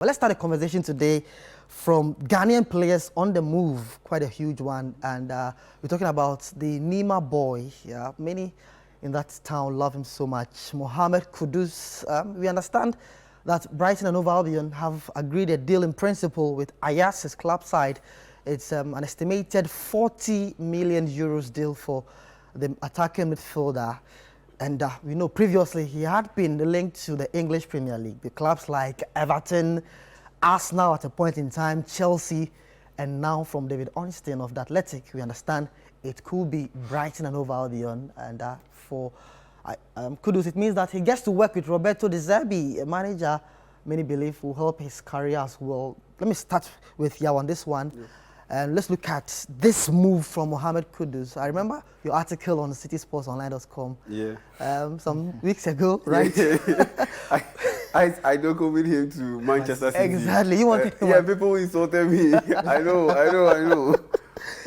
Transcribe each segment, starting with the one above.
Well, let's start a conversation today from Ghanaian players on the move, quite a huge one. And we're talking about the Nima boy. Yeah, many in that town love him so much. Mohammed Kudus. We understand that Brighton and Hove Albion have agreed a deal in principle with Ajax's club side. It's an estimated 40 million euros deal for the attacking midfielder. And we know previously he had been linked to the English Premier League. The clubs like Everton, Arsenal at a point in time, Chelsea, and now from David Ornstein of the Athletic, we understand it could be Brighton and Hove Albion. And for Kudus, it means that he gets to work with Roberto De Zerbi, a manager many believe will help his career as well. Let me start with you on this one. Yeah. And let's look at this move from Mohammed Kudus. I remember your article on citysportsonline.com some weeks ago, right? I don't come with him to Manchester City. Exactly. You want people insulted me. I know. A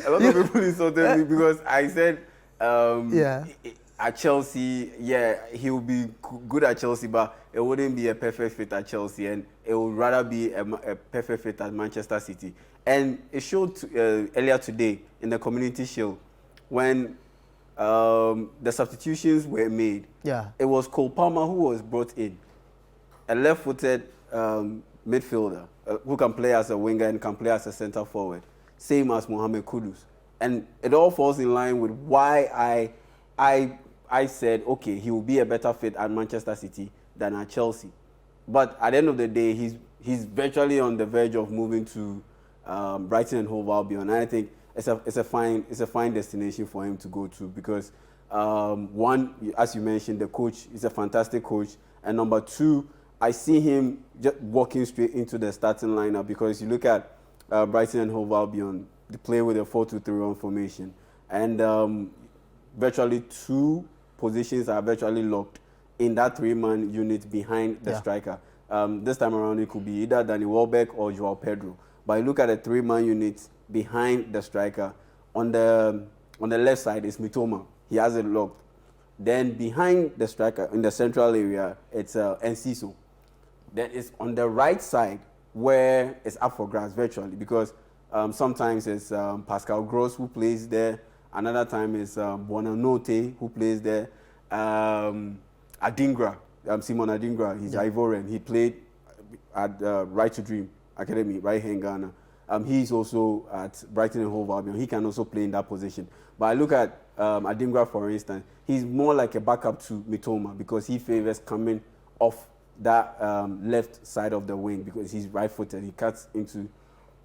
lot of people insulted me because I said at Chelsea, he will be good at Chelsea, but it wouldn't be a perfect fit at Chelsea, and it would rather be a perfect fit at Manchester City. And it showed earlier today in the Community Shield when the substitutions were made. Yeah. It was Cole Palmer who was brought in, a left-footed midfielder who can play as a winger and can play as a centre forward, same as Mohammed Kudus. And it all falls in line with why I said, okay, he will be a better fit at Manchester City than at Chelsea. But at the end of the day, he's virtually on the verge of moving to Brighton and Hove Albion. And I think it's a fine destination for him to go to because one, as you mentioned, the coach is a fantastic coach, and number two, I see him just walking straight into the starting lineup because you look at Brighton and Hove Albion, they play with a 4-2-3-1 formation, and virtually two positions are virtually locked in that three-man unit behind the striker. This time around, it could be either Danny Welbeck or Joao Pedro. But you look at the three-man unit behind the striker. On the left side is Mitoma. He has it locked. Then behind the striker, in the central area, it's Enciso. Then it's on the right side where it's up for grabs virtually because sometimes it's Pascal Gross who plays there. Another time it's Buonanotte who plays there. Adingra, Simon Adingra, he's Ivorian. He played at Right to Dream Academy, right here in Ghana. He's also at Brighton and Hove Albion. He can also play in that position. But I look at Adingra, for instance, he's more like a backup to Mitoma because he favors coming off that left side of the wing because he's right-footed. He cuts into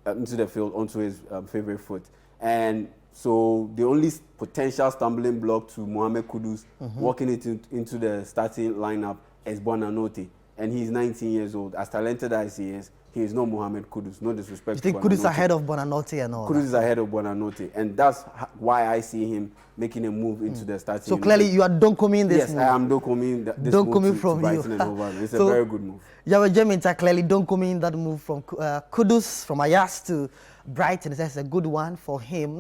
the field onto his favorite foot. And so the only potential stumbling block to Mohammed Kudus walking into the starting lineup is Buonanotte. And he's 19 years old. As talented as he is no Mohammed Kudus. No disrespect. You think Kudus is ahead of Buonanotte and all? Kudus is ahead of Buonanotte. And that's why I see him making a move into the starting. So clearly you are don't-coming this move. Yes, I am don't-coming this move from Brighton and Hove Albion. It's a very good move. Yahweh James are clearly don't-coming that move from Kudus, from Ajax to Brighton. That's a good one for him.